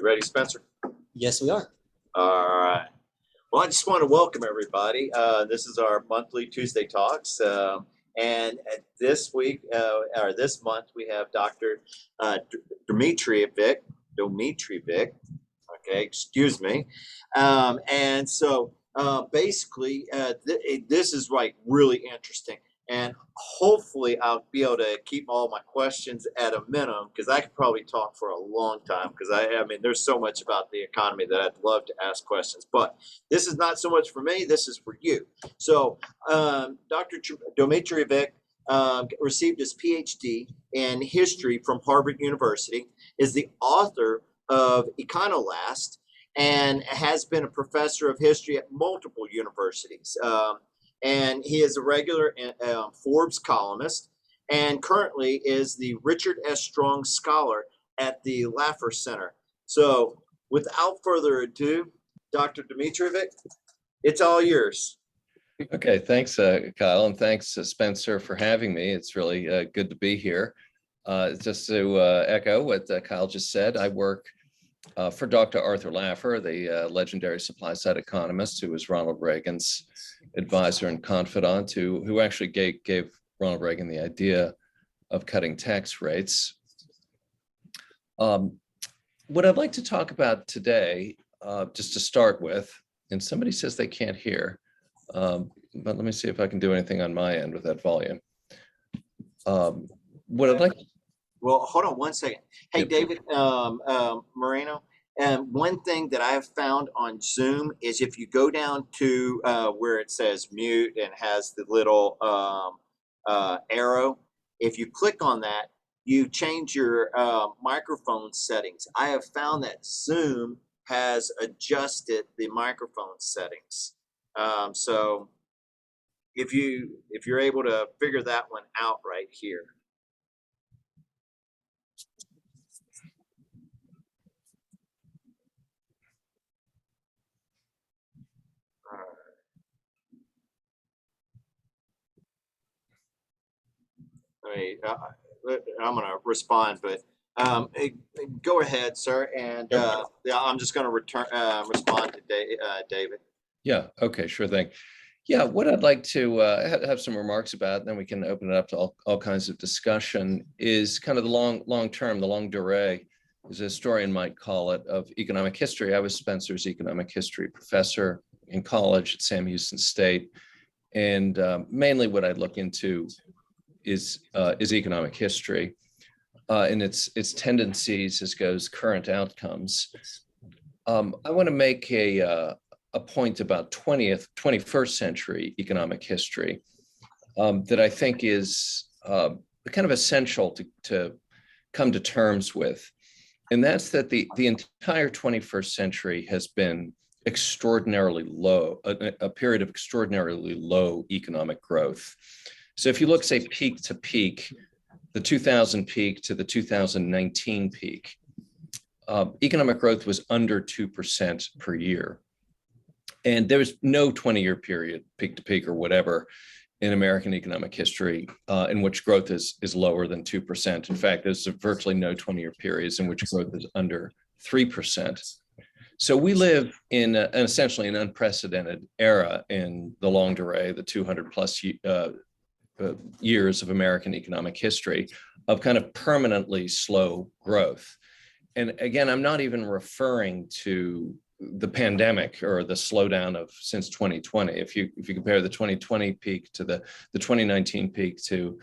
ready, Spencer? Yes, we are. All right. Well, I just want to welcome everybody. This is our monthly Tuesday talks. And this week, or this month, we have Dr. Dmitrievic. Okay, excuse me. And so basically, this is like really interesting. And hopefully, I'll be able to keep all my questions at a minimum because I could probably talk for a long time because I mean, there's so much about the economy that I'd love to ask questions. But this is not so much for me, this is for you. So, Dr. Dmitrievic received his PhD in history from Harvard University, is the author of Econolast, and has been a professor of history at multiple universities. And he is a regular Forbes columnist and currently is the Richard S. Strong Scholar at the Laffer Center. So without further ado, Dr. Dmitrievic, it's all yours. Okay, thanks, Kyle, and thanks, Spencer, for having me. It's really good to be here. Just to echo what Kyle just said, I work for Dr. Arthur Laffer, the legendary supply-side economist who was Ronald Reagan's advisor and confidant, who actually gave Ronald Reagan the idea of cutting tax rates. What I'd like to talk about today, just to start with, and somebody says they can't hear, but let me see if I can do anything on my end with that volume. What I'd like. Well, hold on one second. Hey, David Moreno, one thing that I have found on Zoom is if you go down to where it says mute and has the little arrow, if you click on that, you change your microphone settings. I have found that Zoom has adjusted the microphone settings. So if you're able to figure that one out right here. I'm going to respond, but go ahead, sir. And yeah, I'm just going to respond to David. Yeah. Okay. Sure thing. Yeah. What I'd like to have some remarks about, and then we can open it up to all kinds of discussion, is kind of the long term, the longue durée, as a historian might call it, of economic history. I was Spencer's economic history professor in college at Sam Houston State, and mainly what I'd look into is economic history and its tendencies as goes current outcomes. I want to make a point about 21st century economic history that I think is kind of essential to come to terms with, and that's that the entire 21st century has been extraordinarily low, a period of extraordinarily low economic growth. So if you look, say, peak to peak, the 2000 peak to the 2019 peak, economic growth was under 2% per year. And there was no 20-year period, peak to peak or whatever, in American economic history in which growth is lower than 2%. In fact, there's virtually no 20-year periods in which growth is under 3%. So we live in essentially an unprecedented era in the longue durée, the 200 plus years of American economic history, of kind of permanently slow growth. And again, I'm not even referring to the pandemic or the slowdown of since 2020. If you compare the 2020 peak to the 2019 peak to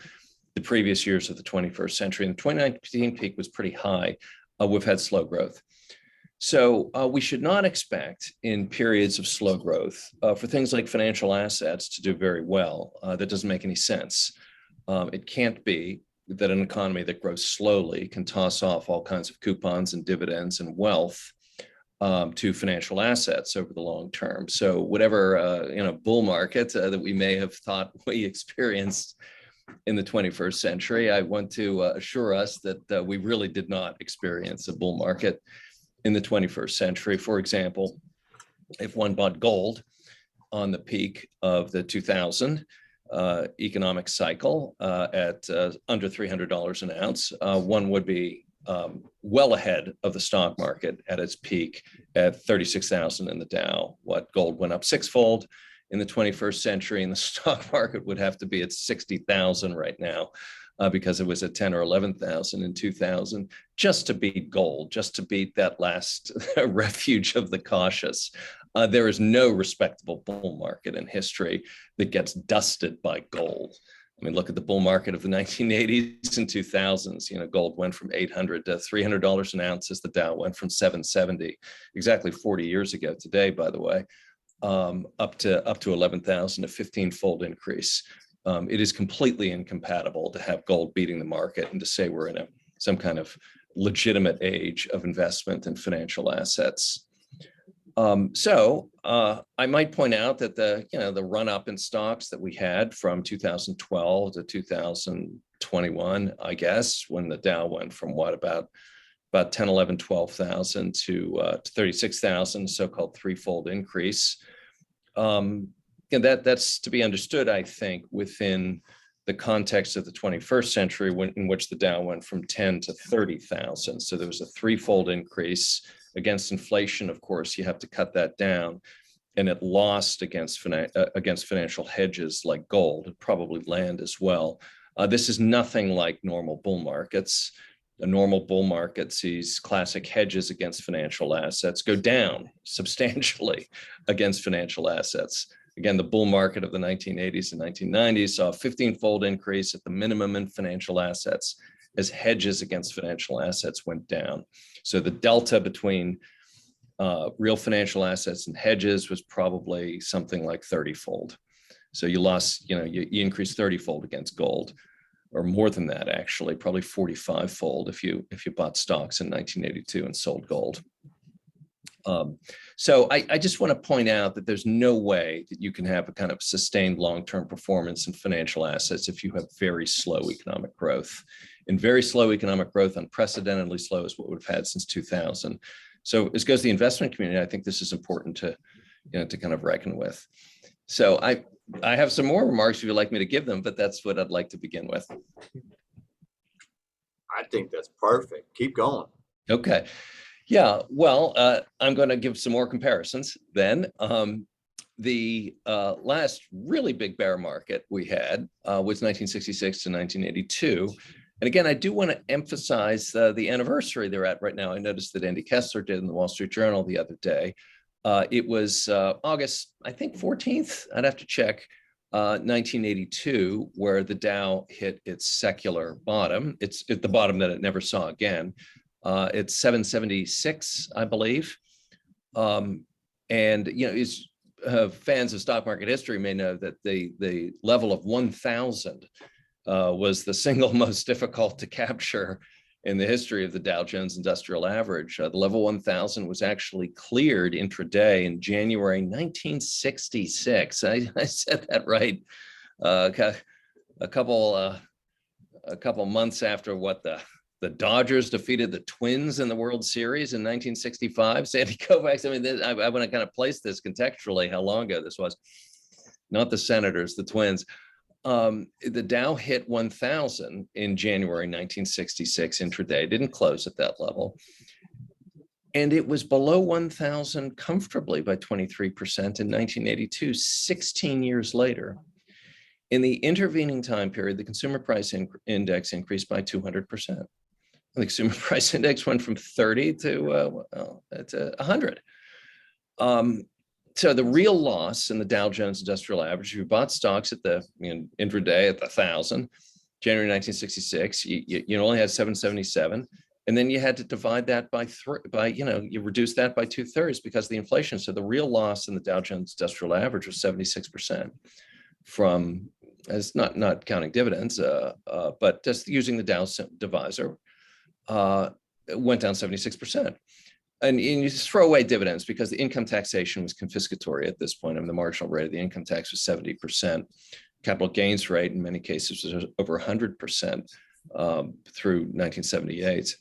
the previous years of the 21st century, and the 2019 peak was pretty high, we've had slow growth. So we should not expect in periods of slow growth for things like financial assets to do very well. That doesn't make any sense. It can't be that an economy that grows slowly can toss off all kinds of coupons and dividends and wealth to financial assets over the long term. So whatever bull market that we may have thought we experienced in the 21st century, I want to assure us that we really did not experience a bull market in the 21st century. For example, if one bought gold on the peak of the 2000 economic cycle at under $300 an ounce, one would be well ahead of the stock market at its peak at 36,000 in the Dow. What gold went up sixfold in the 21st century, and the stock market would have to be at 60,000 right now because it was at 10 or 11,000 in 2000, just to beat gold, just to beat that last refuge of the cautious. There is no respectable bull market in history that gets dusted by gold. I mean, look at the bull market of the 1980s and 2000s. You know, gold went from $800 to $300 an ounce as the Dow went from 770, exactly 40 years ago today, by the way, up to 11,000, a 15-fold increase. It is completely incompatible to have gold beating the market and to say we're in some kind of legitimate age of investment in financial assets. I might point out that the run up in stocks that we had from 2012 to 2021, I guess, when the Dow went from about 10, 11, 12,000 to 36,000, so-called threefold increase. That's to be understood, I think, within the context of the 21st century, in which the Dow went from 10 to 30,000. So there was a threefold increase. Against inflation, of course, you have to cut that down, and it lost against financial hedges like gold, probably land as well. This is nothing like normal bull markets. A normal bull market sees classic hedges against financial assets go down substantially against financial assets. Again, the bull market of the 1980s and 1990s saw a 15-fold increase at the minimum in financial assets as hedges against financial assets went down. So the delta between real financial assets and hedges was probably something like 30-fold. So you lost, you increased 30-fold against gold, or more than that, actually, probably 45-fold if you bought stocks in 1982 and sold gold. So I just want to point out that there's no way that you can have a kind of sustained long-term performance in financial assets if you have very slow economic growth. And very slow economic growth, unprecedentedly slow, is what we've had since 2000. So as goes the investment community, I think this is important to kind of reckon with. So I have some more remarks if you'd like me to give them, but that's what I'd like to begin with. I think that's perfect. Keep going. Okay. Yeah, well, I'm going to give some more comparisons then. The last really big bear market we had was 1966 to 1982. And again, I do want to emphasize the anniversary they're at right now. I noticed that Andy Kessler did in the Wall Street Journal the other day. It was August, I think 14th, I'd have to check, 1982, where the Dow hit its secular bottom. It's at the bottom that it never saw again. It's 776, I believe. And, fans of stock market history may know that the level of 1,000 was the single most difficult to capture in the history of the Dow Jones Industrial Average. The level 1,000 was actually cleared intraday in January 1966. I said that right. A couple months after what the Dodgers defeated the Twins in the World Series in 1965. Sandy Koufax. I mean, I want to kind of place this contextually, how long ago this was. Not the Senators, the Twins. The Dow hit 1,000 in January 1966 intraday, didn't close at that level. And it was below 1,000 comfortably by 23% in 1982, 16 years later. In the intervening time period, the consumer price index increased by 200%. The consumer price index went from 30 to 100. So the real loss in the Dow Jones Industrial Average, if you bought stocks at the intraday at the 1,000, January 1966, you only had 777, and then you had to divide that by you reduce that by 2/3 because of the inflation. So the real loss in the Dow Jones Industrial Average was 76% from, as not counting dividends, but just using the Dow divisor, went down 76%. And you just throw away dividends because the income taxation was confiscatory at this point. I mean, the marginal rate of the income tax was 70%. Capital gains rate in many cases was over 100% through 1978.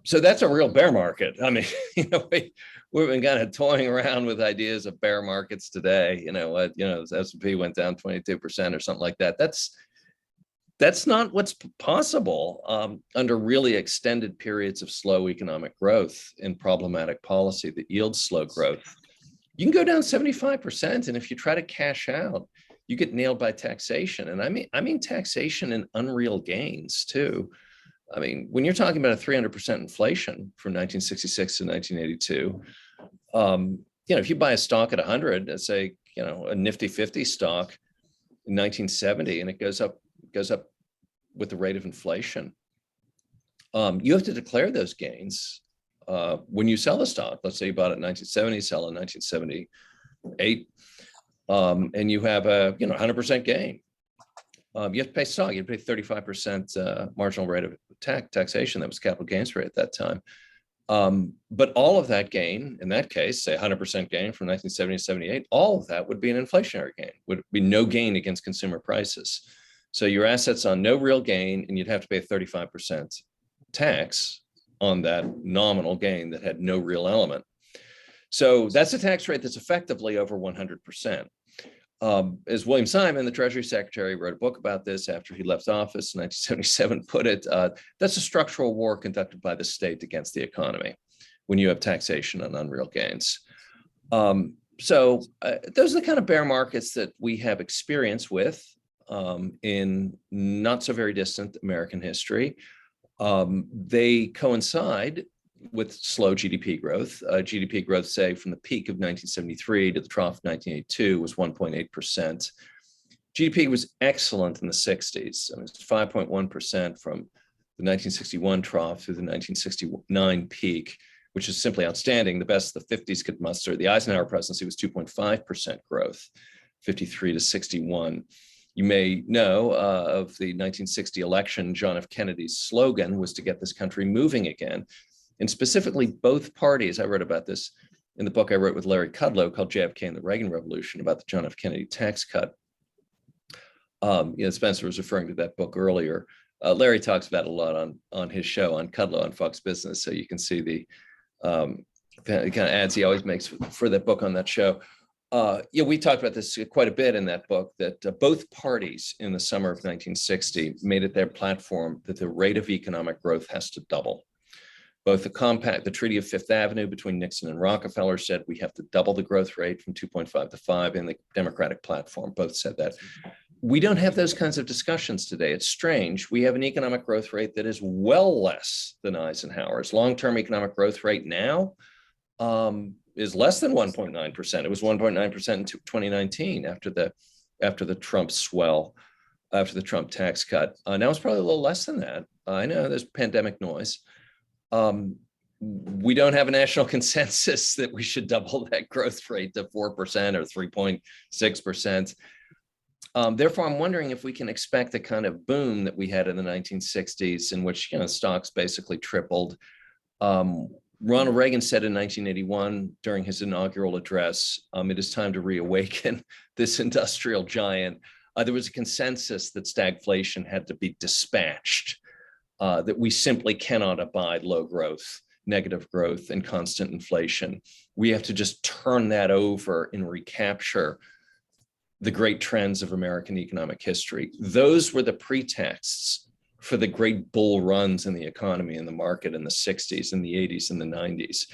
So that's a real bear market. I mean, we've been kind of toying around with ideas of bear markets today. The S&P went down 22% or something like that. That's not what's possible under really extended periods of slow economic growth and problematic policy that yields slow growth. You can go down 75%, and if you try to cash out, you get nailed by taxation. And I mean taxation and unreal gains too. I mean, when you're talking about a 300% inflation from 1966 to 1982, if you buy a stock at 100, let's say, a nifty 50 stock in 1970, and it goes up with the rate of inflation, you have to declare those gains when you sell the stock. Let's say you bought it in 1970, sell in 1978, and you have a 100% gain. You have to pay stock. You have to pay 35% marginal rate of taxation. That was capital gains rate at that time. But all of that gain, in that case, say 100% gain from 1970 to 78, all of that would be an inflationary gain, would be no gain against consumer prices. So your assets on no real gain, and you'd have to pay 35% tax on that nominal gain that had no real element. So that's a tax rate that's effectively over 100%. As William Simon, the Treasury Secretary, wrote a book about this after he left office in 1977, put it, that's a structural war conducted by the state against the economy when you have taxation on unreal gains. So those are the kind of bear markets that we have experience with in not so very distant American history. They coincide with slow GDP growth. GDP growth, say, from the peak of 1973 to the trough of 1982 was 1.8%. GDP was excellent in the 60s. I mean, it's 5.1% from the 1961 trough through the 1969 peak, which is simply outstanding, the best the 50s could muster. The Eisenhower presidency was 2.5% growth, 53 to 61. You may know of the 1960 election, John F. Kennedy's slogan was to get this country moving again. And specifically, both parties, I wrote about this in the book I wrote with Larry Kudlow called JFK and the Reagan Revolution, about the John F. Kennedy tax cut. Spencer was referring to that book earlier. Larry talks about it a lot on his show on Kudlow on Fox Business, so you can see the kind of ads he always makes for that book on that show. We talked about this quite a bit in that book, that both parties in the summer of 1960 made it their platform that the rate of economic growth has to double. Both the Treaty of Fifth Avenue between Nixon and Rockefeller said we have to double the growth rate from 2.5 to 5, and the Democratic platform both said that. We don't have those kinds of discussions today. It's strange. We have an economic growth rate that is well less than Eisenhower's. Long-term economic growth rate now is less than 1.9%. It was 1.9% in 2019 after the Trump swell, after the Trump tax cut. Now it's probably a little less than that. I know there's pandemic noise. We don't have a national consensus that we should double that growth rate to 4% or 3.6%. Therefore, I'm wondering if we can expect the kind of boom that we had in the 1960s, in which stocks basically tripled. Ronald Reagan said in 1981 during his inaugural address, it is time to reawaken this industrial giant. There was a consensus that stagflation had to be dispatched, that we simply cannot abide low growth, negative growth, and constant inflation. We have to just turn that over and recapture the great trends of American economic history. Those were the pretexts for the great bull runs in the economy and the market in the 60s and the 80s and the 90s.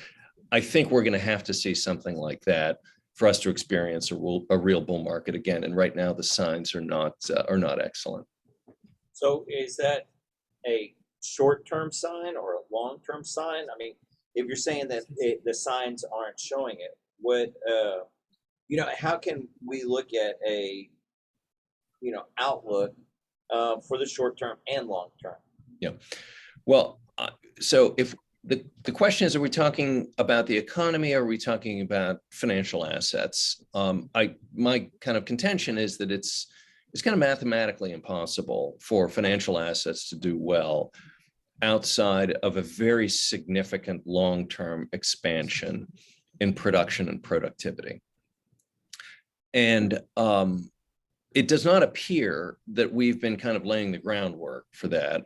I think we're going to have to see something like that for us to experience a real bull market again. And right now the signs are not excellent. So is that a short-term sign or a long-term sign? I mean, if you're saying that the signs aren't showing it, what how can we look at a outlook for the short term and long term? Yeah. Well, so if the question is, are we talking about the economy, or are we talking about financial assets? My kind of contention is that it's kind of mathematically impossible for financial assets to do well outside of a very significant long-term expansion in production and productivity. And it does not appear that we've been kind of laying the groundwork for that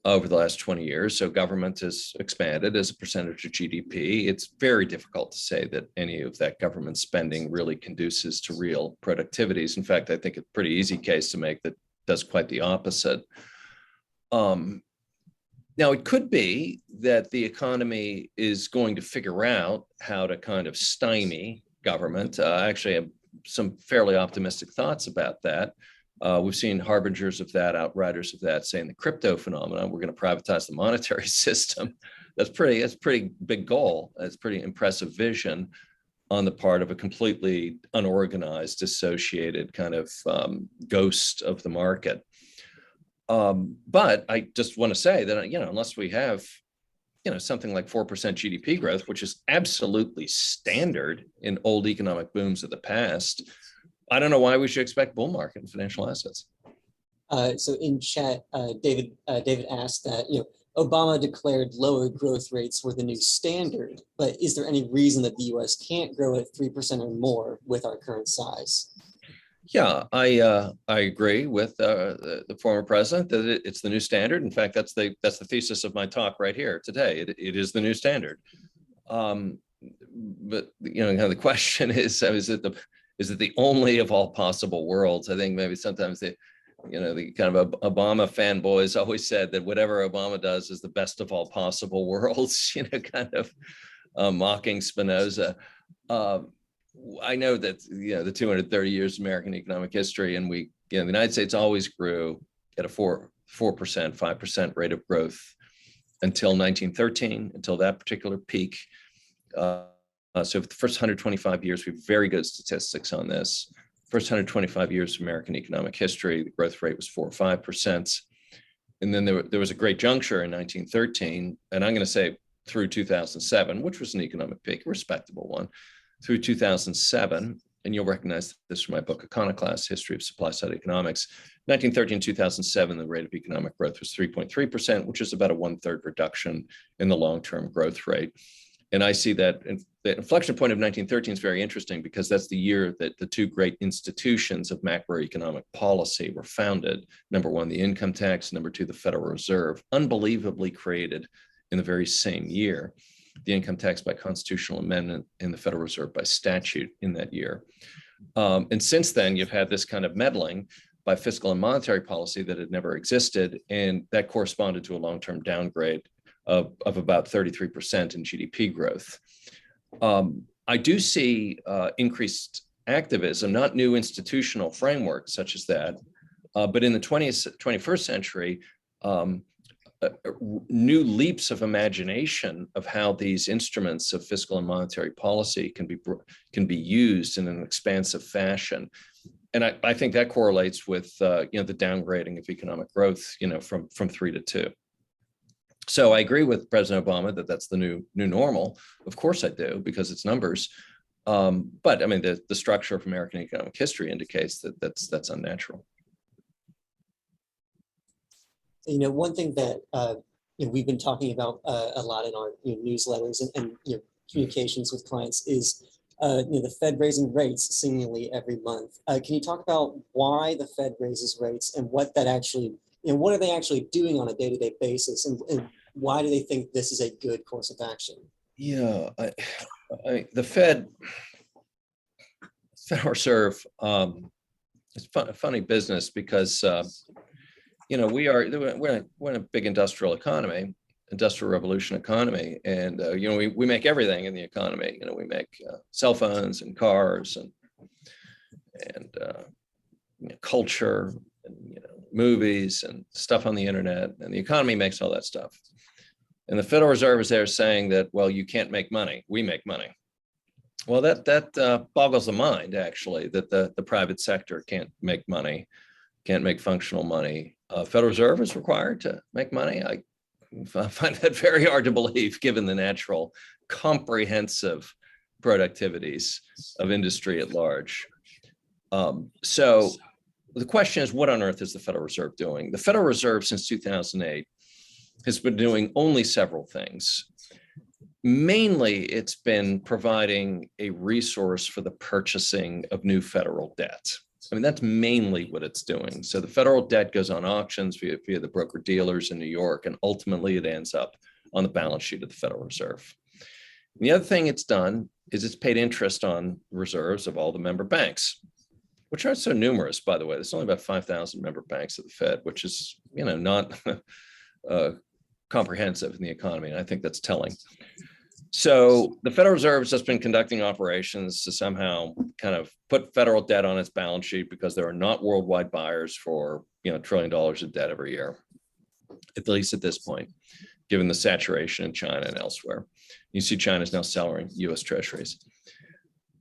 over the last 20 years. So government has expanded as a percentage of GDP. It's very difficult to say that any of that government spending really conduces to real productivities. In fact, I think it's a pretty easy case to make that does quite the opposite. Um, Now, it could be that the economy is going to figure out how to kind of stymie government. I actually have some fairly optimistic thoughts about that. We've seen harbingers of that, outriders of that, saying the crypto phenomenon, we're going to privatize the monetary system. That's pretty big goal. That's pretty impressive vision on the part of a completely unorganized, dissociated kind of ghost of the market. But I just want to say that, unless we have, something like 4% GDP growth, which is absolutely standard in old economic booms of the past, I don't know why we should expect bull market in financial assets. So in chat, David asked that, Obama declared lower growth rates were the new standard, but is there any reason that the US can't grow at 3% or more with our current size? Yeah, I agree with the former president that it's the new standard. In fact, that's the thesis of my talk right here today. It is the new standard. But the question is it the only of all possible worlds? I think maybe sometimes the kind of Obama fanboys always said that whatever Obama does is the best of all possible worlds. Kind of mocking Spinoza. I know that the 230 years of American economic history, and the United States always grew at a 4%, 5% rate of growth until 1913, until that particular peak. So for the first 125 years, we have very good statistics on this. First 125 years of American economic history, the growth rate was 4 or 5%. And then there was a great juncture in 1913, and I'm going to say through 2007, which was an economic peak, a respectable one, through 2007, and you'll recognize this from my book, Iconoclast, History of Supply Side Economics. 1913, 2007, the rate of economic growth was 3.3%, which is about a 1/3 reduction in the long-term growth rate. And I see that the inflection point of 1913 is very interesting because that's the year that the two great institutions of macroeconomic policy were founded. Number one, the income tax. Number two, the Federal Reserve, unbelievably created in the very same year. The income tax by constitutional amendment and the Federal Reserve by statute in that year. And since then, you've had this kind of meddling by fiscal and monetary policy that had never existed, and that corresponded to a long-term downgrade of about 33% in GDP growth. I do see increased activism, not new institutional frameworks such as that, but in the 21st century, new leaps of imagination of how these instruments of fiscal and monetary policy can be used in an expansive fashion. And I think that correlates with the downgrading of economic growth from 3 to 2. So I agree with President Obama that that's the new normal. Of course I do, because it's numbers. But I mean, the structure of American economic history indicates that that's unnatural. One thing that we've been talking about a lot in our newsletters and communications with clients is the Fed raising rates seemingly every month. Can you talk about why the Fed raises rates and what that actually, what are they actually doing on a day-to-day basis, and why do they think this is a good course of action? Yeah, the Federal Reserve, it's a funny business because we're in a big industrial economy, industrial revolution economy, and we make everything in the economy. We make cell phones and cars and culture and movies and stuff on the internet, and the economy makes all that stuff. And the Federal Reserve is there saying that, well, you can't make money, we make money. Well, that boggles the mind, actually, that the private sector can't make money, can't make functional money. Federal Reserve is required to make money. I find that very hard to believe, given the natural, comprehensive productivities of industry at large. So the question is, what on earth is the Federal Reserve doing? The Federal Reserve, since 2008, has been doing only several things. Mainly, it's been providing a resource for the purchasing of new federal debt. I mean, that's mainly what it's doing. So the federal debt goes on auctions via the broker dealers in New York, and ultimately it ends up on the balance sheet of the Federal Reserve. And the other thing it's done is it's paid interest on reserves of all the member banks. which aren't so numerous, by the way. There's only about 5,000 member banks of the Fed, which is, not comprehensive in the economy. And I think that's telling. So the Federal Reserve has just been conducting operations to somehow kind of put federal debt on its balance sheet because there are not worldwide buyers for, $1 trillion of debt every year, at least at this point, given the saturation in China and elsewhere. You see China is now selling US treasuries.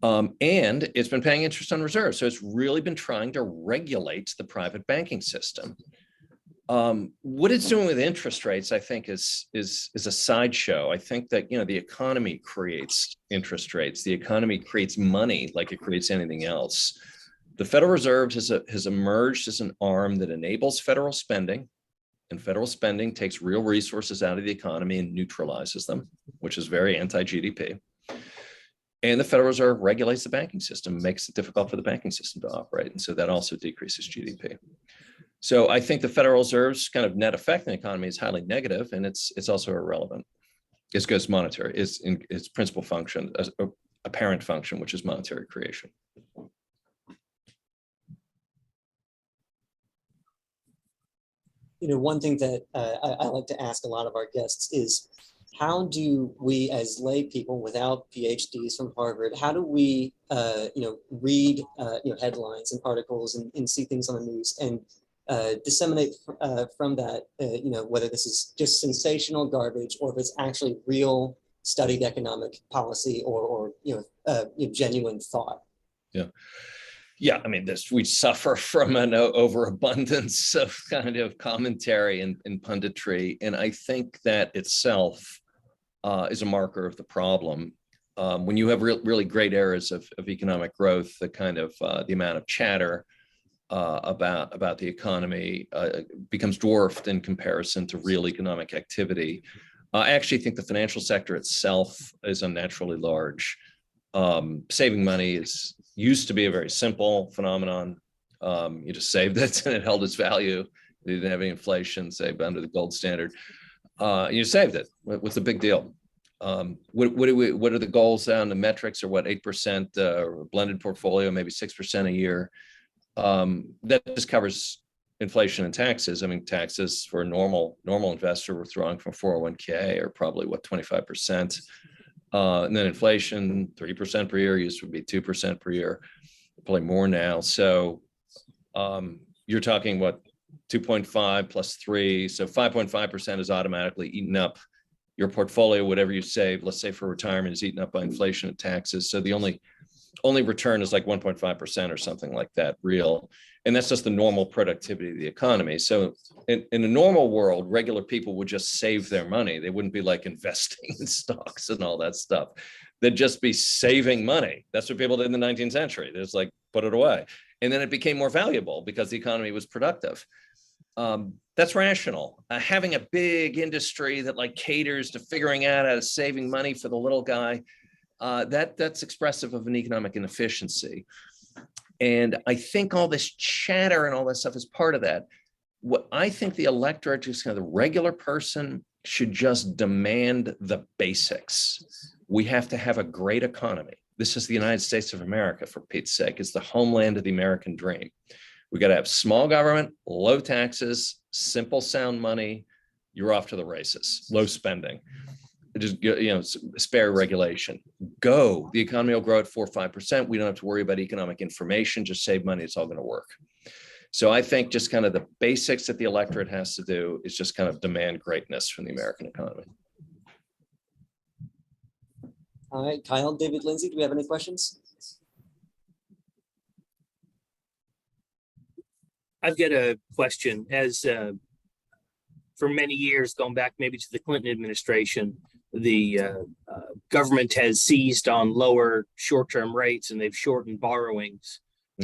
And it's been paying interest on reserves. So it's really been trying to regulate the private banking system. What it's doing with interest rates, I think, is a sideshow. I think that, the economy creates interest rates. The economy creates money like it creates anything else. The Federal Reserve has emerged as an arm that enables federal spending, and federal spending takes real resources out of the economy and neutralizes them, which is very anti-GDP. And the Federal Reserve regulates the banking system, makes it difficult for the banking system to operate. And so that also decreases GDP. So I think the Federal Reserve's kind of net effect in the economy is highly negative, and it's also irrelevant. It's because monetary is in its principal function, apparent function, which is monetary creation. One thing that I like to ask a lot of our guests is, how do we, as lay people without PhDs from Harvard, how do we, read, headlines and articles and see things on the news and disseminate from that, whether this is just sensational garbage or if it's actually real studied economic policy or genuine thought? Yeah. Yeah, I mean, we suffer from an overabundance of kind of commentary and punditry, and I think that itself is a marker of the problem. When you have really great eras of economic growth, the kind of the amount of chatter about the economy becomes dwarfed in comparison to real economic activity. I actually think the financial sector itself is unnaturally large. Saving money used to be a very simple phenomenon. You just saved it and it held its value. You didn't have any inflation, say, under the gold standard. You saved it. What's the big deal? What are the goals on the metrics? Or what, 8% blended portfolio, maybe 6% a year? That just covers inflation and taxes. I mean, taxes for a normal investor withdrawing from 401k are probably 25%. And then inflation, 3% per year, used to be 2% per year, probably more now. So you're talking what, 2.5 plus 3, so 5.5% is automatically eaten up. Your portfolio, whatever you save, let's say for retirement, is eaten up by inflation and taxes. So the only return is like 1.5% or something like that, real. And that's just the normal productivity of the economy. So in a normal world, regular people would just save their money. They wouldn't be like investing in stocks and all that stuff. They'd just be saving money. That's what people did in the 19th century. They just like put it away. And then it became more valuable because the economy was productive. That's rational. Having a big industry that like caters to figuring out how to saving money for the little guy, that's expressive of an economic inefficiency. And I think all this chatter and all that stuff is part of that. What I think the electorate, just kind of the regular person, should just demand the basics. We have to have a great economy. This is the United States of America, for Pete's sake. It's the homeland of the American dream. We got to have small government, low taxes, simple, sound money. You're off to the races. Low spending. Just, spare regulation. Go. The economy will grow at 4 or 5%. We don't have to worry about economic information. Just save money. It's all going to work. So I think just kind of the basics that the electorate has to do is just kind of demand greatness from the American economy. All right, Kyle, David, Lindsay, do we have any questions? I've got a question. As for many years, going back maybe to the Clinton administration, the government has seized on lower short-term rates and they've shortened borrowings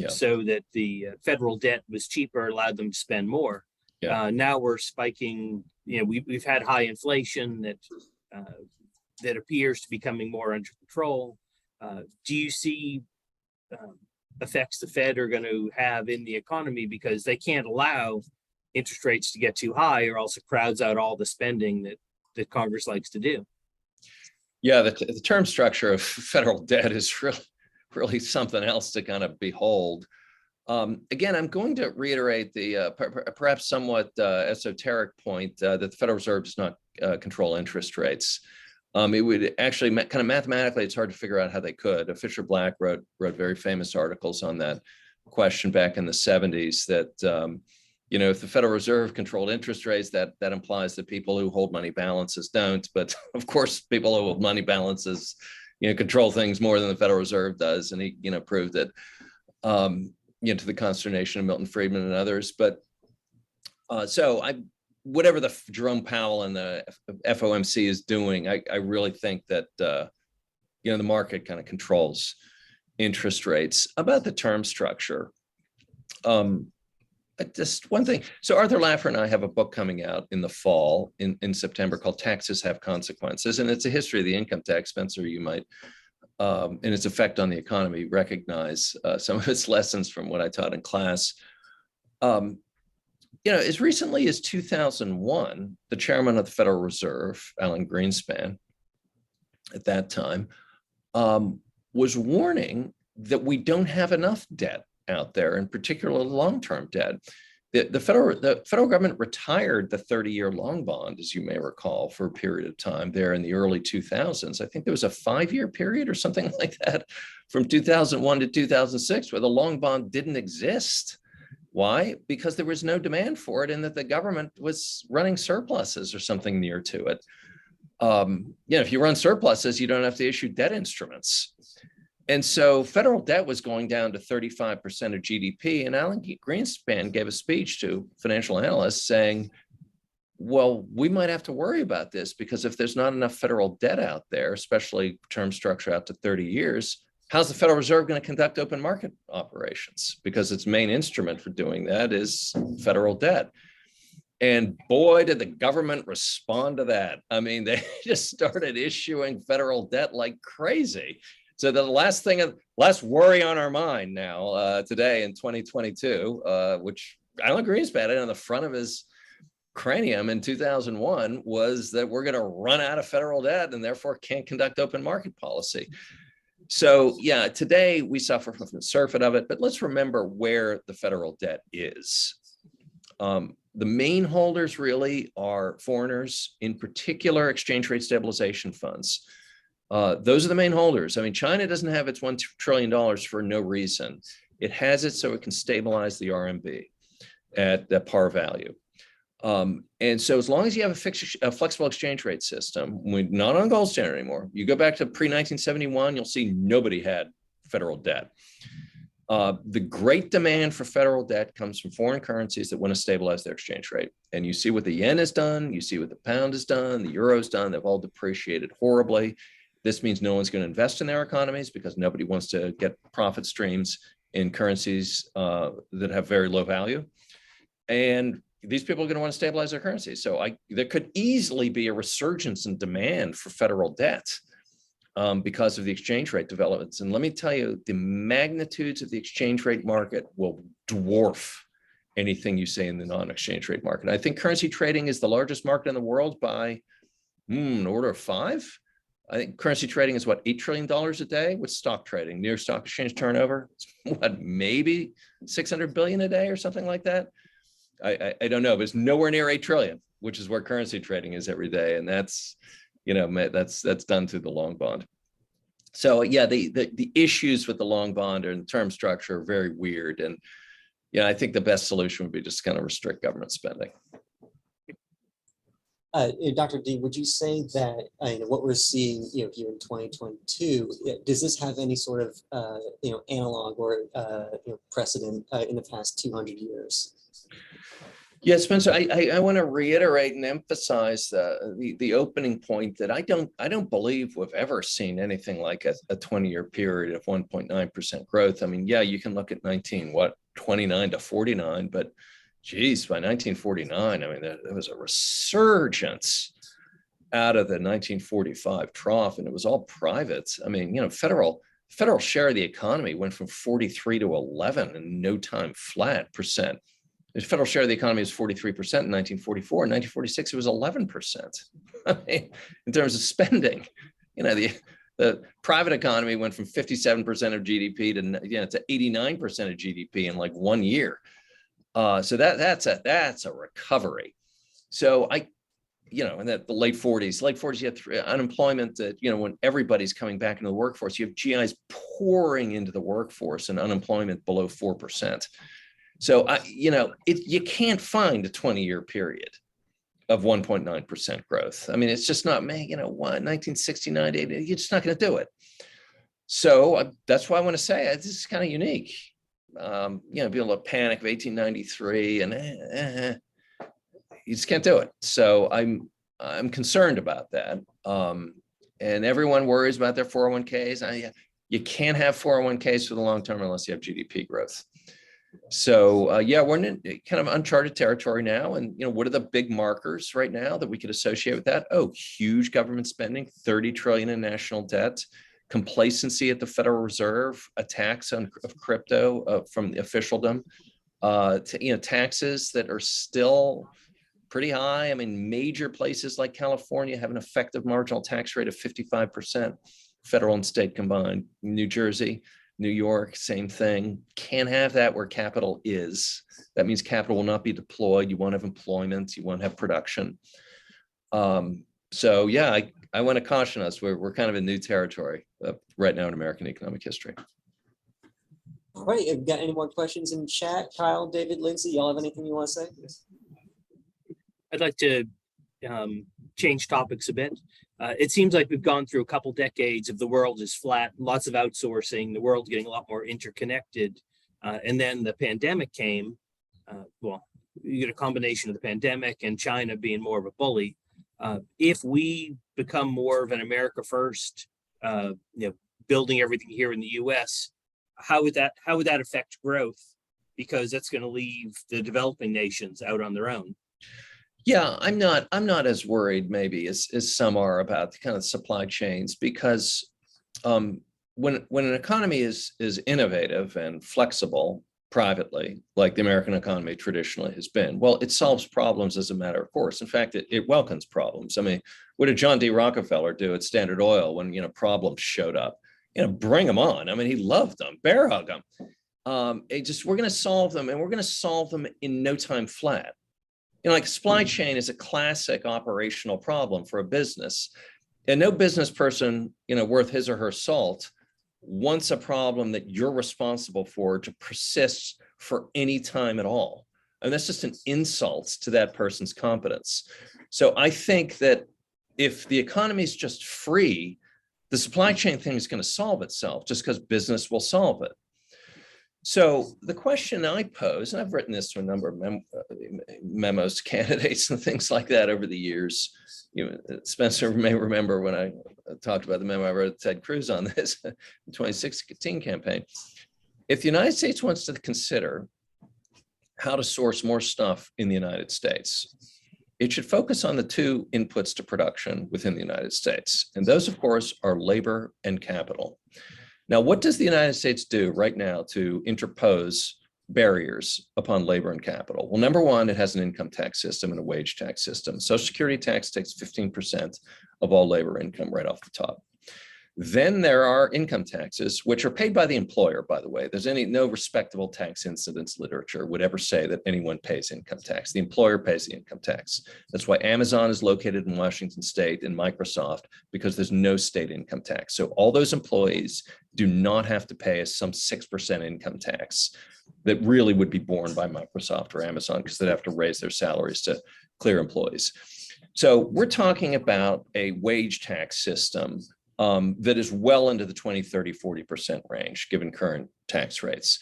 so that the federal debt was cheaper, allowed them to spend more. Now we're spiking, we've had high inflation that appears to be coming more under control. Do you see effects the Fed are going to have in the economy because they can't allow interest rates to get too high, or else it crowds out all the spending that Congress likes to do? Yeah, the term structure of federal debt is really something else to kind of behold. Again, I'm going to reiterate the perhaps somewhat esoteric point that the Federal Reserve does not control interest rates. It would actually kind of mathematically, it's hard to figure out how they could. Fisher Black wrote very famous articles on that question back in the 70s that if the Federal Reserve controlled interest rates, that implies that people who hold money balances don't. But of course, people who hold money balances, control things more than the Federal Reserve does. And he, proved that, to the consternation of Milton Friedman and others. But whatever the Jerome Powell and the FOMC is doing, I really think that, the market kind of controls interest rates. About the term structure, just one thing. So Arthur Laffer and I have a book coming out in the fall, in September, called Taxes Have Consequences. And it's a history of the income tax. Spencer, you might, and its effect on the economy, recognize some of its lessons from what I taught in class. As recently as 2001, the chairman of the Federal Reserve, Alan Greenspan, at that time, was warning that we don't have enough debt out there, in particular long-term debt. The federal government retired the 30-year long bond, as you may recall, for a period of time there in the early 2000s. I think there was a 5-year period or something like that from 2001 to 2006 where the long bond didn't exist. Why? Because there was no demand for it and that the government was running surpluses or something near to it. If you run surpluses, you don't have to issue debt instruments. And so federal debt was going down to 35% of GDP. And Alan Greenspan gave a speech to financial analysts saying, well, we might have to worry about this because if there's not enough federal debt out there, especially term structure out to 30 years, how's the Federal Reserve going to conduct open market operations? Because its main instrument for doing that is federal debt. And boy, did the government respond to that. I mean, they just started issuing federal debt like crazy. So the last worry on our mind now today in 2022, which Alan Greenspan had on the front of his cranium in 2001, was that we're going to run out of federal debt and therefore can't conduct open market policy. So yeah, today we suffer from the surfeit of it, but let's remember where the federal debt is. The main holders really are foreigners, in particular exchange rate stabilization funds. Those are the main holders. I mean, China doesn't have its $1 trillion for no reason. It has it so it can stabilize the RMB at par value. And so as long as you have a flexible exchange rate system, not on gold standard anymore, you go back to pre-1971, you'll see nobody had federal debt. The great demand for federal debt comes from foreign currencies that want to stabilize their exchange rate. And you see what the yen has done, you see what the pound has done, the euro's done, they've all depreciated horribly. This means no one's going to invest in their economies because nobody wants to get profit streams in currencies that have very low value. And these people are going to want to stabilize their currencies. So there could easily be a resurgence in demand for federal debt because of the exchange rate developments. And let me tell you, the magnitudes of the exchange rate market will dwarf anything you say in the non-exchange rate market. I think currency trading is the largest market in the world by an order of 5. I think currency trading is what, $8 trillion a day? What's stock trading? New York Stock Exchange turnover? What, maybe 600 billion a day or something like that? I don't know, but it's nowhere near 8 trillion, which is where currency trading is every day. And that's, that's done through the long bond. So yeah, the issues with the long bond and term structure are very weird. And I think the best solution would be just kind of restrict government spending. Dr. D, would you say that what we're seeing here in 2022, does this have any sort of analog or precedent in the past 200 years? Yeah, Spencer, I want to reiterate and emphasize the opening point that I don't believe we've ever seen anything like a 20-year period of 1.9% growth. I mean, yeah, you can look at 29 to 49, but geez, by 1949, I mean, there was a resurgence out of the 1945 trough, and it was all private. I mean, federal share of the economy went from 43 to 11 in no time flat percent. The federal share of the economy was 43% in 1944. In 1946, it was 11%. I mean, in terms of spending, The private economy went from 57% of GDP to 89% of GDP in like 1 year. So that's a recovery. So in the late 40s, you had unemployment that, when everybody's coming back into the workforce, you have GIs pouring into the workforce and unemployment below 4%. So, you can't find a 20-year period of 1.9% growth. I mean, it's just not, 1969 to 80, you're just not going to do it. So that's why I want to say this is kind of unique. People panic of 1893 and you just can't do it. So I'm concerned about that. And everyone worries about their 401ks. You can't have 401ks for the long term unless you have GDP growth. So we're in kind of uncharted territory now. And what are the big markers right now that we could associate with that? Oh, huge government spending, 30 trillion in national debt, complacency at the Federal Reserve, attacks of crypto from the officialdom, taxes that are still pretty high. I mean, major places like California have an effective marginal tax rate of 55%, federal and state combined. New Jersey, New York, same thing. Can't have that where capital is. That means capital will not be deployed. You won't have employment. You won't have production. I want to caution us. We're kind of in new territory right now in American economic history. All right, have you got any more questions in chat? Kyle, David, Lindsay, y'all have anything you want to say? I'd like to change topics a bit. It seems like we've gone through a couple decades of the world is flat, lots of outsourcing, the world getting a lot more interconnected. And then the pandemic came. You get a combination of the pandemic and China being more of a bully. If we become more of an America first, building everything here in the US, how would that affect growth? Because that's going to leave the developing nations out on their own. Yeah, I'm not as worried maybe as some are about the kind of supply chains, because when an economy is innovative and flexible privately, like the American economy traditionally has been, well, it solves problems as a matter of course. In fact, it welcomes problems. I mean, what did John D. Rockefeller do at Standard Oil when problems showed up? Bring them on. I mean, he loved them, bear hug them. We're going to solve them, and we're going to solve them in no time flat. Like supply chain is a classic operational problem for a business, and no business person, worth his or her salt wants a problem that you're responsible for to persist for any time at all. And that's just an insult to that person's competence. So I think that if the economy is just free, the supply chain thing is going to solve itself just because business will solve it. So the question I pose, and I've written this to a number of memos to candidates and things like that over the years. Spencer may remember when I talked about the memo I wrote to Ted Cruz on this in the 2016 campaign. If the United States wants to consider how to source more stuff in the United States, it should focus on the two inputs to production within the United States. And those, of course, are labor and capital. Now, what does the United States do right now to interpose barriers upon labor and capital? Well, number one, it has an income tax system and a wage tax system. Social Security tax takes 15% of all labor income right off the top. Then there are income taxes, which are paid by the employer, by the way. There's no respectable tax incidence literature would ever say that anyone pays income tax. The employer pays the income tax. That's why Amazon is located in Washington State and Microsoft, because there's no state income tax. So all those employees do not have to pay some 6% income tax that really would be borne by Microsoft or Amazon, because they'd have to raise their salaries to clear employees. So we're talking about a wage tax system that is well into the 20, 30, 40% range, given current tax rates.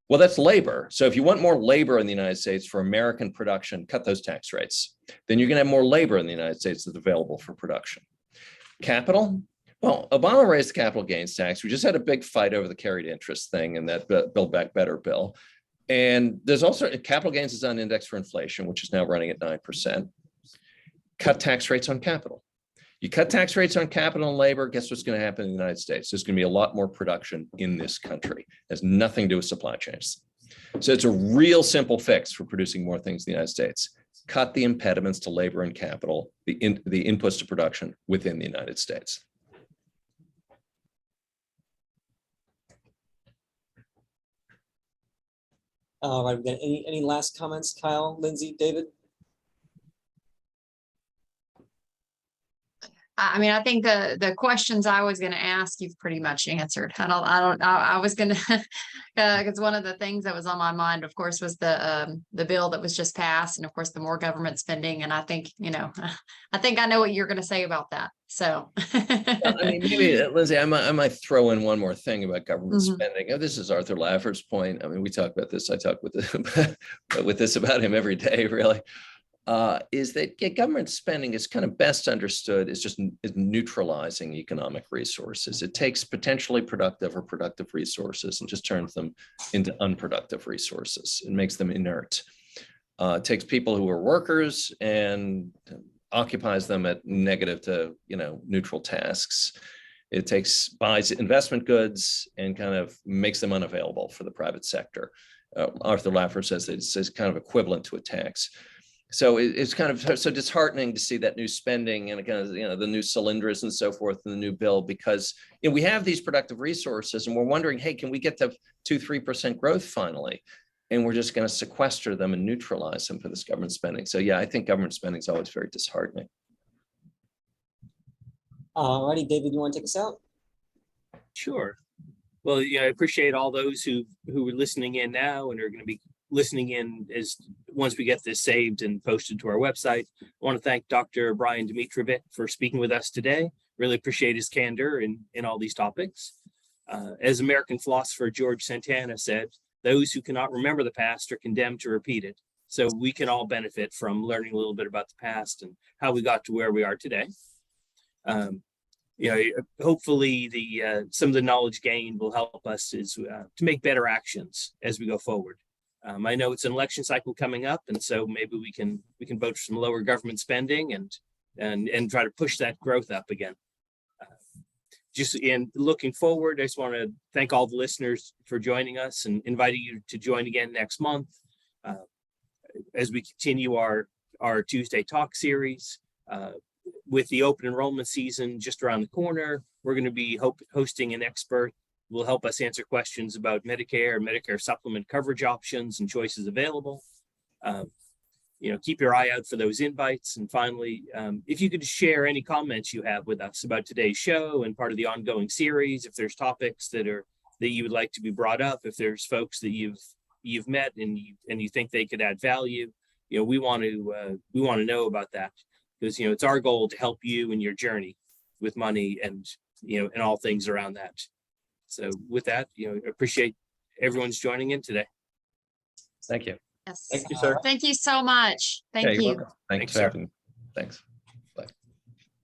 Well, that's labor. So if you want more labor in the United States for American production, cut those tax rates. Then you're going to have more labor in the United States that's available for production. Capital? Well, Obama raised the capital gains tax. We just had a big fight over the carried interest thing in that Build Back Better bill. And there's also capital gains is unindexed for inflation, which is now running at 9%. Cut tax rates on capital. You cut tax rates on capital and labor, guess what's going to happen in the United States? There's going to be a lot more production in this country. It has nothing to do with supply chains. So it's a real simple fix for producing more things in the United States. Cut the impediments to labor and capital, the inputs to production within the United States. Right, any last comments, Kyle, Lindsay, David? I mean, I think the questions I was going to ask, you've pretty much answered. I was going to, because one of the things that was on my mind, of course, was the bill that was just passed, and of course, the more government spending. And I think, I think I know what you're going to say about that. So, I mean, maybe Lindsay, I might throw in one more thing about government Mhm. spending. This is Arthur Laffer's point. I mean, we talk about this. I talk with this about him every day, really. Is that government spending is kind of best understood as just neutralizing economic resources. It takes potentially productive or productive resources and just turns them into unproductive resources and makes them inert. It takes people who are workers and occupies them at negative to neutral tasks. It buys investment goods and kind of makes them unavailable for the private sector. Arthur Laffer says that it's kind of equivalent to a tax. So it's kind of so disheartening to see that new spending and kind of the new cylinders and so forth in the new bill, because we have these productive resources and we're wondering, hey, can we get to 2-3% growth finally? And we're just going to sequester them and neutralize them for this government spending. So yeah, I think government spending is always very disheartening. All righty, David, you want to take us out? Sure. Well, I appreciate all those who are listening in now and are going to be listening in as once we get this saved and posted to our website. I want to thank Dr. Brian Dimitrovic for speaking with us today. Really appreciate his candor in all these topics. As American philosopher George Santana said, those who cannot remember the past are condemned to repeat it. So we can all benefit from learning a little bit about the past and how we got to where we are today. Hopefully some of the knowledge gained will help us to make better actions as we go forward. I know it's an election cycle coming up, and so maybe we can vote for some lower government spending and try to push that growth up again. Just in looking forward, I just want to thank all the listeners for joining us and inviting you to join again next month as we continue our Tuesday Talk series. With the open enrollment season just around the corner, we're going to be hosting an expert who will help us answer questions about Medicare and Medicare supplement coverage options and choices available. Keep your eye out for those invites. And finally, if you could share any comments you have with us about today's show and part of the ongoing series, if there's topics that you would like to be brought up, if there's folks that you've met and you think they could add value, we want to know about that, because it's our goal to help you in your journey with money and and all things around that. So with that, appreciate everyone's joining in today. Thank you. Yes. Thank you, sir. Thank you so much. Thank Yeah, you're you. welcome. Thanks Thanks, for sir. having me. Thanks.